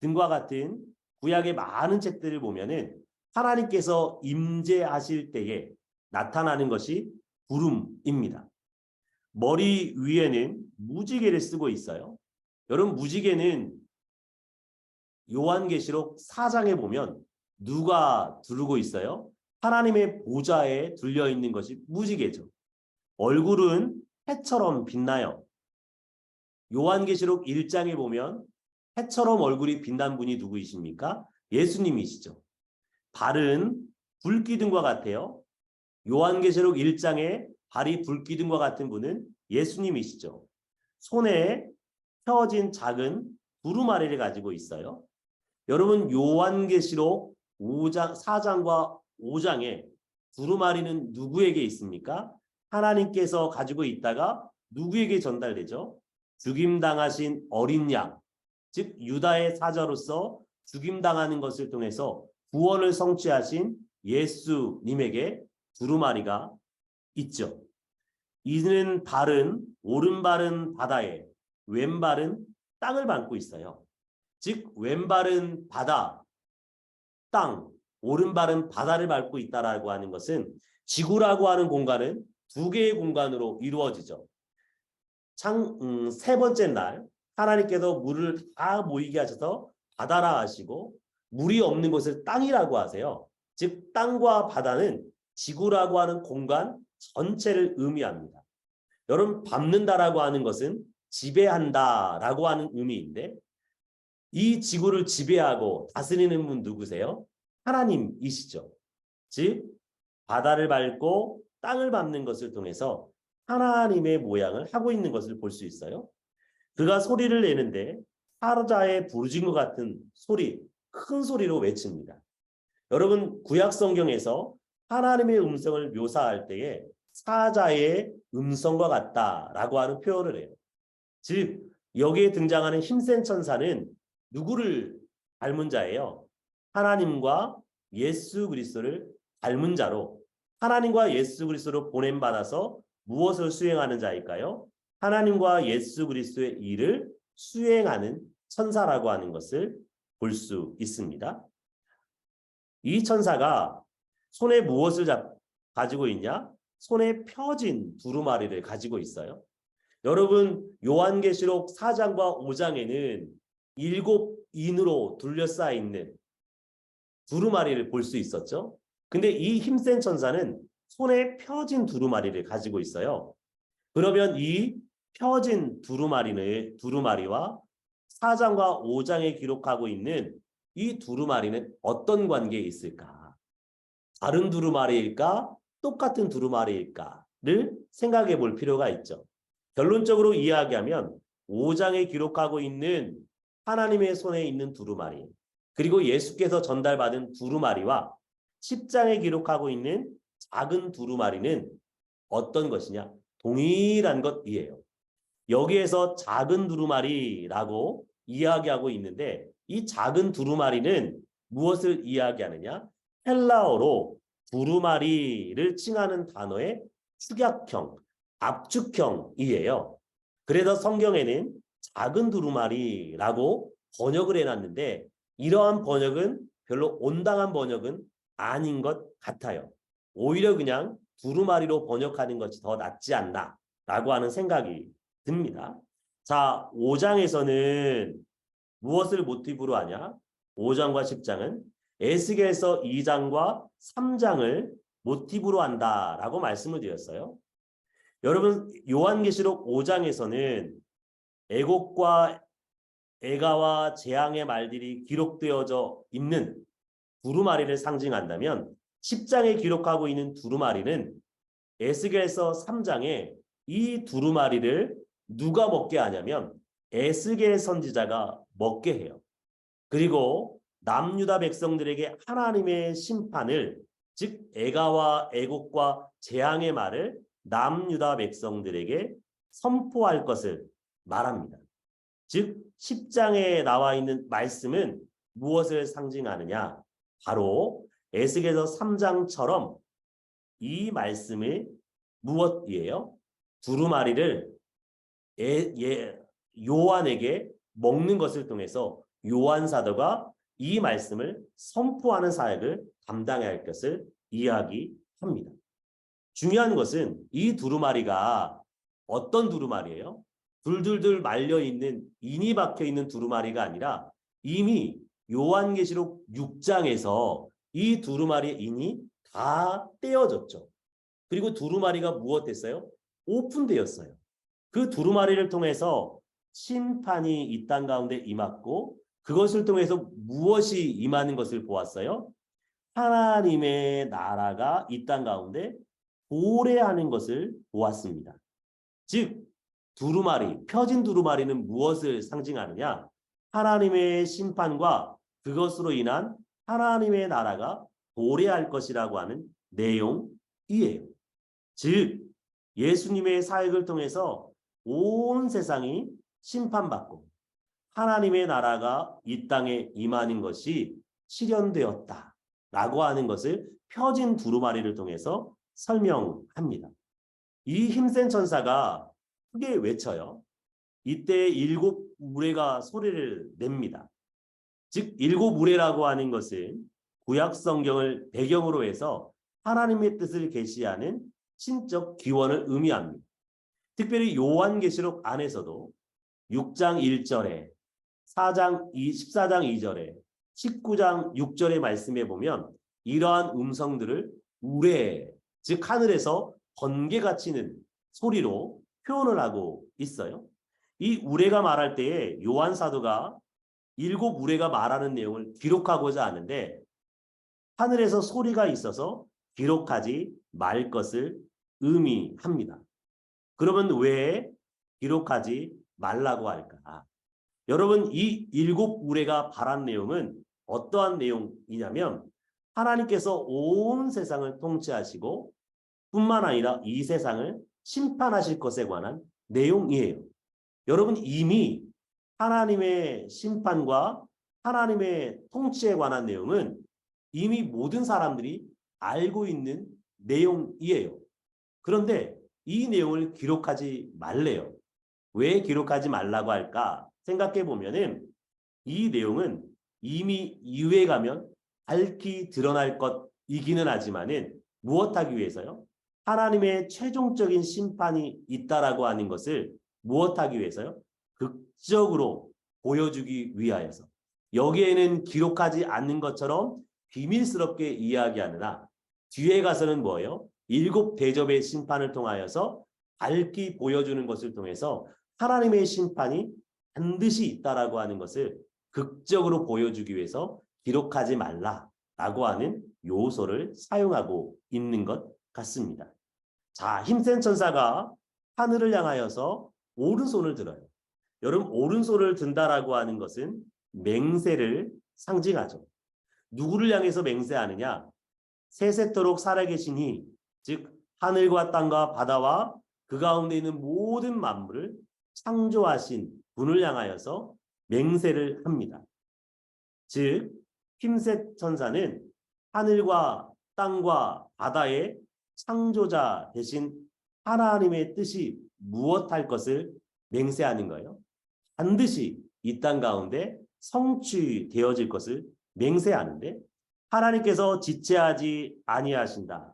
등과 같은 구약의 많은 책들을 보면은 하나님께서 임재하실 때에 나타나는 것이 구름입니다. 머리 위에는 무지개를 쓰고 있어요. 여러분, 무지개는 요한계시록 4장에 보면 누가 두르고 있어요? 하나님의 보좌에 둘려 있는 것이 무지개죠. 얼굴은 해처럼 빛나요. 요한계시록 1장에 보면 해처럼 얼굴이 빛난 분이 누구이십니까? 예수님이시죠. 발은 불기둥과 같아요. 요한계시록 1장에 발이 불기둥과 같은 분은 예수님이시죠. 손에 펴진 작은 두루마리를 가지고 있어요. 여러분, 요한계시록 5장, 4장과 5장에 두루마리는 누구에게 있습니까? 하나님께서 가지고 있다가 누구에게 전달되죠? 죽임당하신 어린 양, 즉 유다의 사자로서 죽임당하는 것을 통해서 구원을 성취하신 예수님에게 두루마리가 있죠. 이는 발은, 오른발은 바다에, 왼발은 땅을 밟고 있어요. 즉 왼발은 바다, 땅, 오른발은 바다를 밟고 있다라고 하는 것은 지구라고 하는 공간은 2개의 공간으로 이루어지죠. 세 번째 날 하나님께서 물을 다 모이게 하셔서 바다라 하시고 물이 없는 곳을 땅이라고 하세요. 즉 땅과 바다는 지구라고 하는 공간 전체를 의미합니다. 여러분, 밟는다라고 하는 것은 지배한다라고 하는 의미인데 이 지구를 지배하고 다스리는 분 누구세요? 하나님이시죠. 즉 바다를 밟고 땅을 밟는 것을 통해서 하나님의 모양을 하고 있는 것을 볼 수 있어요. 그가 소리를 내는데 사자의 부르짖는 것 같은 소리, 큰 소리로 외칩니다. 여러분, 구약 성경에서 하나님의 음성을 묘사할 때에 사자의 음성과 같다라고 하는 표현을 해요. 즉 여기에 등장하는 힘센 천사는 누구를 닮은 자예요? 하나님과 예수 그리스도를 닮은 자로 하나님과 예수 그리스도를 보냄받아서 무엇을 수행하는 자일까요? 하나님과 예수 그리스도의 일을 수행하는 천사라고 하는 것을 볼 수 있습니다. 이 천사가 손에 무엇을 가지고 있냐? 손에 펴진 두루마리를 가지고 있어요. 여러분, 요한계시록 4장과 5장에는 7인으로 둘러싸여 있는 두루마리를 볼 수 있었죠. 근데 이 힘센 천사는 손에 펴진 두루마리를 가지고 있어요. 그러면 이 펴진 두루마리와 4장과 5장에 기록하고 있는 이 두루마리는 어떤 관계에 있을까? 다른 두루마리일까? 똑같은 두루마리일까를 생각해 볼 필요가 있죠. 결론적으로 이야기하면 5장에 기록하고 있는 하나님의 손에 있는 두루마리, 그리고 예수께서 전달받은 두루마리와 10장에 기록하고 있는 작은 두루마리는 어떤 것이냐? 동일한 것이에요. 여기에서 작은 두루마리라고 이야기하고 있는데 이 작은 두루마리는 무엇을 이야기하느냐? 헬라어로 두루마리를 칭하는 단어의 축약형, 압축형이에요. 그래서 성경에는 작은 두루마리라고 번역을 해놨는데 이러한 번역은 별로 온당한 번역은 아닌 것 같아요. 오히려 그냥 두루마리로 번역하는 것이 더 낫지 않나 라고 하는 생각이 듭니다. 자, 5장에서는 무엇을 모티브로 하냐? 5장과 10장은 에스겔서 2장과 3장을 모티브로 한다라고 말씀을 드렸어요. 여러분, 요한계시록 5장에서는 애곡과 애가와 재앙의 말들이 기록되어져 있는 두루마리를 상징한다면 10장에 기록하고 있는 두루마리는 에스겔서 3장에 이 두루마리를 누가 먹게 하냐면 에스겔 선지자가 먹게 해요. 그리고 남유다 백성들에게 하나님의 심판을, 즉 애가와 애곡과 재앙의 말을 남유다 백성들에게 선포할 것을 말합니다. 즉 10장에 나와 있는 말씀은 무엇을 상징하느냐? 바로 에스겔서 3장처럼 이 말씀이 무엇이에요? 두루마리를 요한에게 먹는 것을 통해서 요한 사도가 이 말씀을 선포하는 사역을 담당해야 할 것을 이야기합니다. 중요한 것은 이 두루마리가 어떤 두루마리예요? 둘둘둘 말려있는 인이 박혀있는 두루마리가 아니라 이미 요한계시록 6장에서 이 두루마리의 인이 다 떼어졌죠. 그리고 두루마리가 무엇됐어요? 오픈되었어요. 그 두루마리를 통해서 심판이 이 땅 가운데 임했고 그것을 통해서 무엇이 임하는 것을 보았어요? 하나님의 나라가 이 땅 가운데 도래하는 것을 보았습니다. 즉 두루마리, 펴진 두루마리는 무엇을 상징하느냐? 하나님의 심판과 그것으로 인한 하나님의 나라가 도래할 것이라고 하는 내용이에요. 즉 예수님의 사역을 통해서 온 세상이 심판받고 하나님의 나라가 이 땅에 임하는 것이 실현되었다라고 하는 것을 펴진 두루마리를 통해서 설명합니다. 이 힘센 천사가 크게 외쳐요. 이때 일곱 우레가 소리를 냅니다. 즉 일곱 우레라고 하는 것은 구약 성경을 배경으로 해서 하나님의 뜻을 계시하는 신적 기원을 의미합니다. 특별히 요한계시록 안에서도 6장 1절에 14장 2절에 19장 6절의 말씀에 보면 이러한 음성들을 우레, 즉 하늘에서 번개가 치는 소리로 표현을 하고 있어요. 이 우레가 말할 때에 요한 사도가 일곱 우레가 말하는 내용을 기록하고자 하는데 하늘에서 소리가 있어서 기록하지 말 것을 의미합니다. 그러면 왜 기록하지 말라고 할까? 여러분 이 일곱 우레가 말한 내용은 어떠한 내용이냐면 하나님께서 온 세상을 통치하시고 뿐만 아니라 이 세상을 심판하실 것에 관한 내용이에요. 여러분 이미 하나님의 심판과 하나님의 통치에 관한 내용은 이미 모든 사람들이 알고 있는 내용이에요. 그런데 이 내용을 기록하지 말래요. 왜 기록하지 말라고 할까? 생각해 보면은 이 내용은 이미 이후에 가면 밝히 드러날 것이기는 하지만은 무엇하기 위해서요? 하나님의 최종적인 심판이 있다라고 하는 것을 무엇하기 위해서요? 극적으로 보여주기 위하여서. 여기에는 기록하지 않는 것처럼 비밀스럽게 이야기하느나 뒤에 가서는 뭐예요? 일곱 대접의 심판을 통하여서 밝히 보여주는 것을 통해서 하나님의 심판이 반드시 있다라고 하는 것을 극적으로 보여주기 위해서 기록하지 말라라고 하는 요소를 사용하고 있는 것 같습니다. 자, 힘센 천사가 하늘을 향하여서 오른손을 들어요. 여러분 오른손을 든다라고 하는 것은 맹세를 상징하죠. 누구를 향해서 맹세하느냐? 세세토록 살아계시니 즉 하늘과 땅과 바다와 그 가운데 있는 모든 만물을 창조하신 분을 향하여서 맹세를 합니다. 즉 힘센 천사는 하늘과 땅과 바다의 창조자 대신 하나님의 뜻이 무엇할 것을 맹세하는 거예요. 반드시 이 땅 가운데 성취되어질 것을 맹세하는데 하나님께서 지체하지 아니하신다.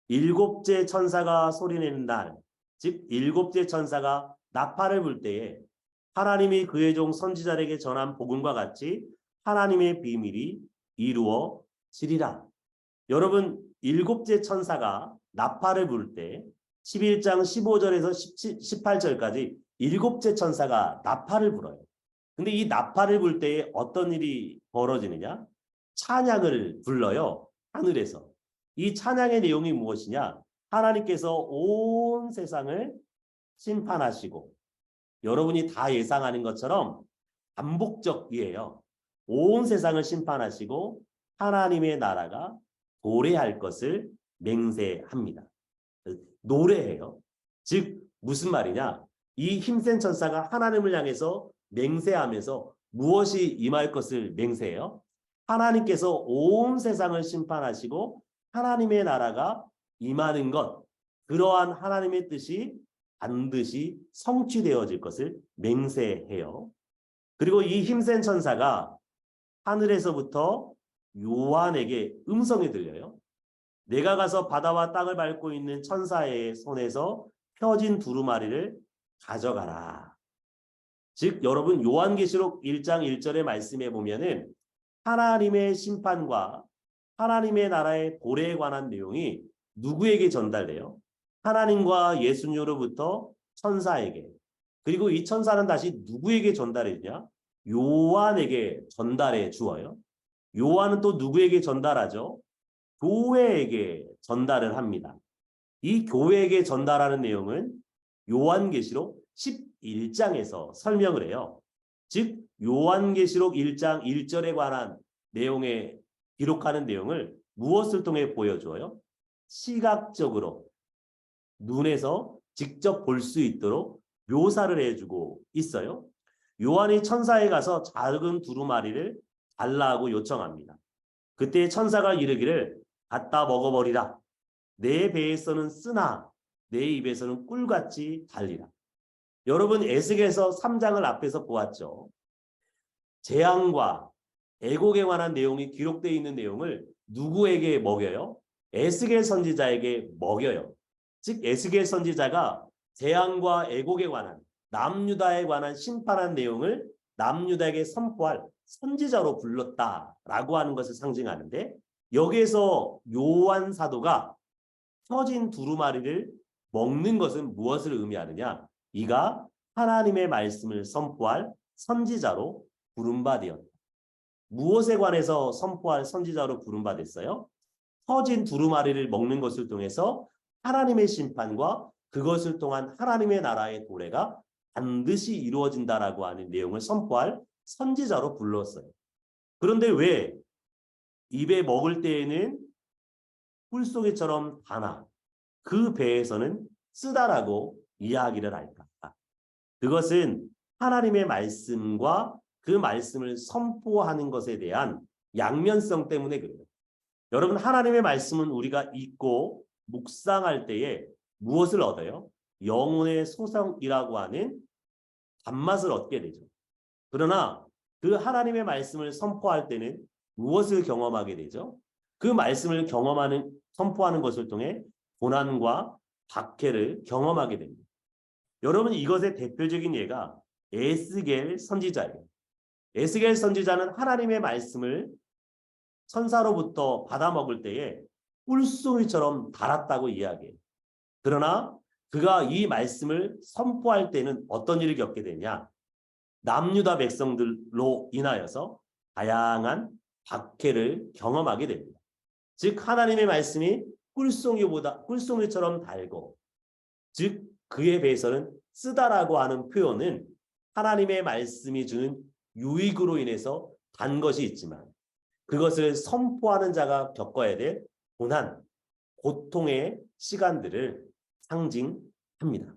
일곱째 천사가 소리내는 날 즉 일곱째 천사가 나팔을 불 때에 하나님이 그의 종 선지자에게 전한 복음과 같이 하나님의 비밀이 이루어지리라. 여러분, 일곱째 천사가 나팔을 불 때 11장 15절에서 18절까지 일곱째 천사가 나팔을 불어요. 근데 이 나팔을 불 때에 어떤 일이 벌어지느냐? 찬양을 불러요. 하늘에서. 이 찬양의 내용이 무엇이냐? 하나님께서 온 세상을 심판하시고, 여러분이 다 예상하는 것처럼 반복적이에요. 온 세상을 심판하시고 하나님의 나라가 도래할 것을 맹세합니다. 노래해요. 즉 무슨 말이냐? 이 힘센 천사가 하나님을 향해서 맹세하면서 무엇이 임할 것을 맹세해요? 하나님께서 온 세상을 심판하시고 하나님의 나라가 임하는 것, 그러한 하나님의 뜻이 반드시 성취되어질 것을 맹세해요. 그리고 이 힘센 천사가 하늘에서부터 요한에게 음성이 들려요. 내가 가서 바다와 땅을 밟고 있는 천사의 손에서 펴진 두루마리를 가져가라. 즉 여러분, 요한계시록 1장 1절의 말씀에 보면은 하나님의 심판과 하나님의 나라의 도래에 관한 내용이 누구에게 전달돼요? 하나님과 예수님으로부터 천사에게. 그리고 이 천사는 다시 누구에게 전달해 주냐? 요한에게 전달해 주어요. 요한은 또 누구에게 전달하죠? 교회에게 전달을 합니다. 이 교회에게 전달하는 내용은 요한계시록 11장에서 설명을 해요. 즉 요한계시록 1장 1절에 관한 내용에 기록하는 내용을 무엇을 통해 보여줘요? 시각적으로 눈에서 직접 볼 수 있도록 묘사를 해주고 있어요. 요한이 천사에 가서 작은 두루마리를 달라고 요청합니다. 그때 천사가 이르기를 갖다 먹어버리라. 내 배에서는 쓰나 내 입에서는 꿀같이 달리라. 여러분, 에스겔서 3장을 앞에서 보았죠. 재앙과 애곡에 관한 내용이 기록되어 있는 내용을 누구에게 먹여요? 에스겔 선지자에게 먹여요. 즉 에스겔 선지자가 재앙과 애곡에 관한, 남유다에 관한 심판한 내용을 남유다에게 선포할 선지자로 불렀다라고 하는 것을 상징하는데, 여기에서 요한 사도가 펴진 두루마리를 먹는 것은 무엇을 의미하느냐? 이가 하나님의 말씀을 선포할 선지자로 부름받았다. 무엇에 관해서 선포할 선지자로 부름받았어요? 펴진 두루마리를 먹는 것을 통해서 하나님의 심판과 그것을 통한 하나님의 나라의 도래가 반드시 이루어진다라고 하는 내용을 선포할 선지자로 불렀어요. 그런데 왜 입에 먹을 때에는 꿀송이처럼 다나 그 배에서는 쓰다라고 이야기를 할까? 그것은 하나님의 말씀과 그 말씀을 선포하는 것에 대한 양면성 때문에 그래요. 여러분, 하나님의 말씀은 우리가 읽고 묵상할 때에 무엇을 얻어요? 영혼의 소성이라고 하는 단맛을 얻게 되죠. 그러나 그 하나님의 말씀을 선포할 때는 무엇을 경험하게 되죠? 그 말씀을 선포하는 것을 통해 고난과 박해를 경험하게 됩니다. 여러분, 이것의 대표적인 예가 에스겔 선지자예요. 에스겔 선지자는 하나님의 말씀을 천사로부터 받아먹을 때에 꿀송이처럼 달았다고 이야기해요. 그러나 그가 이 말씀을 선포할 때는 어떤 일을 겪게 되냐? 남유다 백성들로 인하여서 다양한 박해를 경험하게 됩니다. 즉 하나님의 말씀이 꿀송이처럼 달고, 즉 그에 비해서는 쓰다라고 하는 표현은 하나님의 말씀이 주는 유익으로 인해서 단 것이 있지만 그것을 선포하는 자가 겪어야 될 고난, 고통의 시간들을 상징합니다.